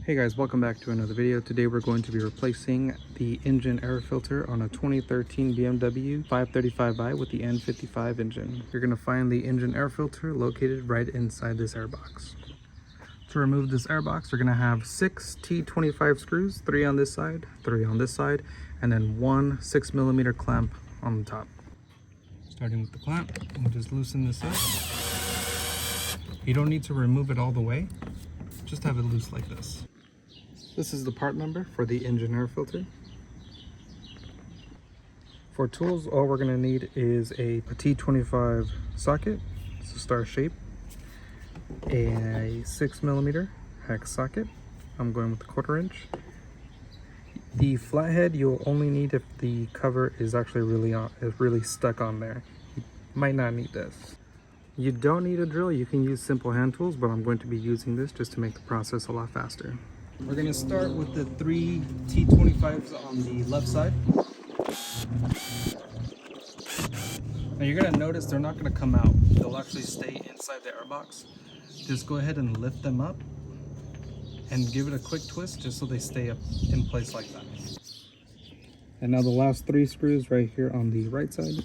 Hey guys, welcome back to another video. Today we're going to be replacing the engine air filter on a 2013 BMW 535i with the N55 engine. You're going to find the engine air filter located right inside this airbox. To remove this airbox, you're going to have 6 T25 screws, 3 on this side, 3 on this side, and then one 6mm clamp on the top. Starting with the clamp, we'll just loosen this up. You don't need to remove it all the way, just have it loose like this. This is the part number for the engine air filter. For tools, all we're going to need is a T25 socket, it's a star shape, a 6mm hex socket, I'm going with the 1/4 inch. The flathead you'll only need if the cover is actually really stuck on there. You might not need this. You don't need a drill, you can use simple hand tools, but I'm going to be using this just to make the process a lot faster. We're going to start with the 3 T25s on the left side. Now you're going to notice they're not going to come out. They'll actually stay inside the airbox. Just go ahead and lift them up and give it a quick twist just so they stay up in place like that. And now the last 3 screws right here on the right side.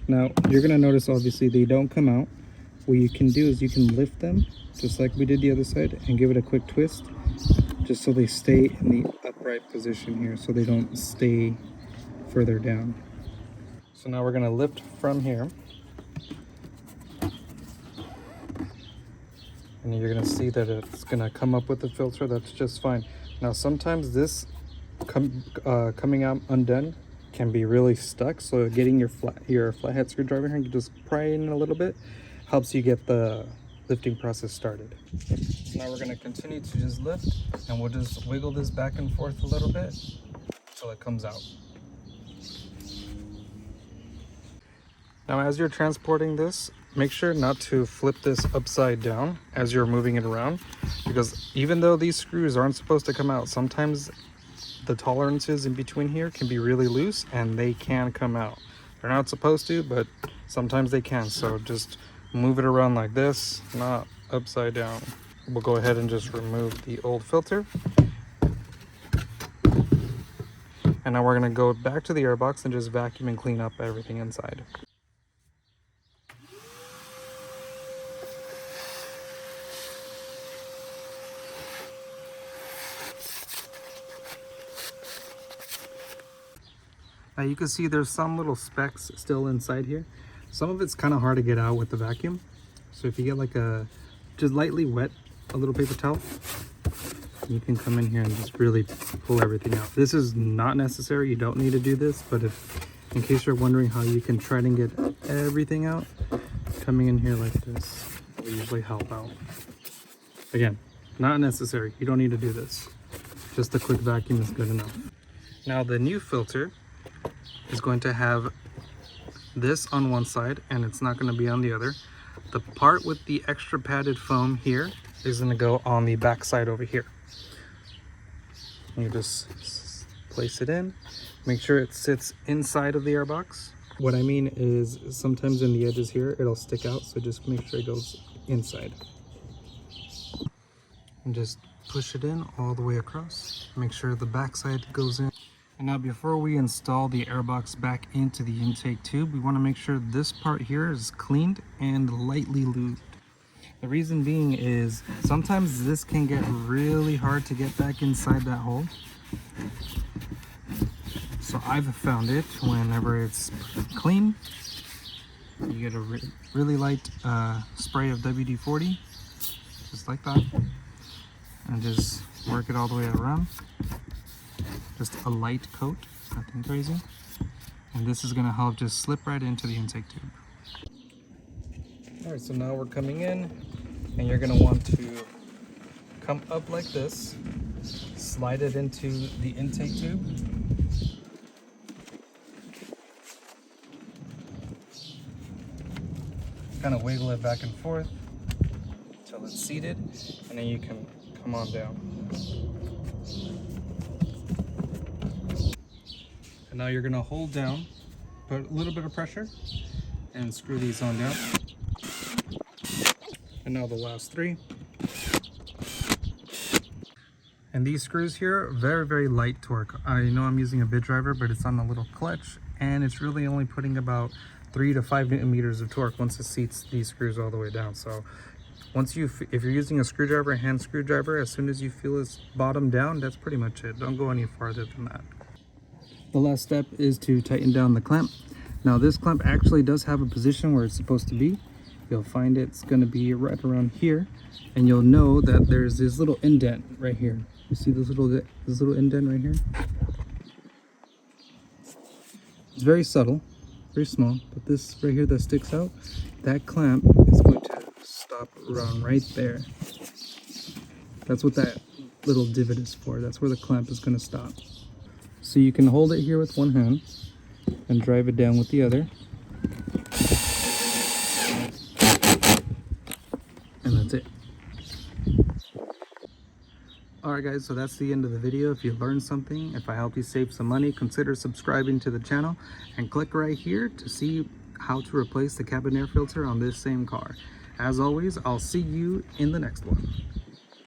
Now you're going to notice obviously they don't come out. What you can do is you can lift them just like we did the other side and give it a quick twist just so they stay in the upright position here so they don't stay further down. So now we're going to lift from here and you're going to see that it's going to come up with the filter. That's just fine. Now sometimes this coming out undone can be really stuck, so getting your flathead screwdriver here, you just pry in a little bit, helps you get the lifting process started. So now we're going to continue to just lift, and we'll just wiggle this back and forth a little bit until it comes out. Now as you're transporting this, make sure not to flip this upside down as you're moving it around, because even though these screws aren't supposed to come out, sometimes the tolerances in between here can be really loose and they can come out. They're not supposed to, but sometimes they can, so just move it around like this, not upside down. We'll go ahead and just remove the old filter. And now we're going to go back to the airbox and just vacuum and clean up everything inside. Now you can see there's some little specks still inside here. Some of it's kind of hard to get out with the vacuum. So if you get like just lightly wet, a little paper towel, you can come in here and just really pull everything out. This is not necessary, you don't need to do this, but in case you're wondering how you can try to get everything out, coming in here like this will usually help out. Again, not necessary, you don't need to do this. Just a quick vacuum is good enough. Now the new filter is going to have this on one side and it's not going to be on the other. The part with the extra padded foam here is going to go on the back side over here. You just place it in, make sure it sits inside of the airbox. What I mean is sometimes in the edges here it'll stick out, so just make sure it goes inside. And just push it in all the way across. Make sure the back side goes in. And now before we install the airbox back into the intake tube, we want to make sure this part here is cleaned and lightly lubed. The reason being is sometimes this can get really hard to get back inside that hole. So I've found it whenever it's clean, you get a really light spray of WD-40, just like that, and just work it all the way around. Just a light coat, nothing crazy. And this is going to help just slip right into the intake tube. Alright, so now we're coming in, and you're going to want to come up like this, slide it into the intake tube. Kind of wiggle it back and forth until it's seated, and then you can come on down. And now you're going to hold down, put a little bit of pressure, and screw these on down. And now the last 3. And these screws here, very light torque. I know I'm using a bit driver, but it's on a little clutch, and it's really only putting about 3 to 5 Newton meters of torque once it seats these screws all the way down. So once if you're using a screwdriver, a hand screwdriver, as soon as you feel it's bottom down, that's pretty much it. Don't go any farther than that. The last step is to tighten down the clamp. Now this clamp actually does have a position where it's supposed to be. You'll find it's going to be right around here, and you'll know that there's this little indent right here. You see this little indent right here? It's very subtle, very small, but this right here that sticks out, that clamp is going to stop around right there. That's what that little divot is for. That's where the clamp is going to stop. So you can hold it here with one hand and drive it down with the other. And that's it. Alright guys, so that's the end of the video. If you learned something, if I helped you save some money, consider subscribing to the channel and click right here to see how to replace the cabin air filter on this same car. As always, I'll see you in the next one.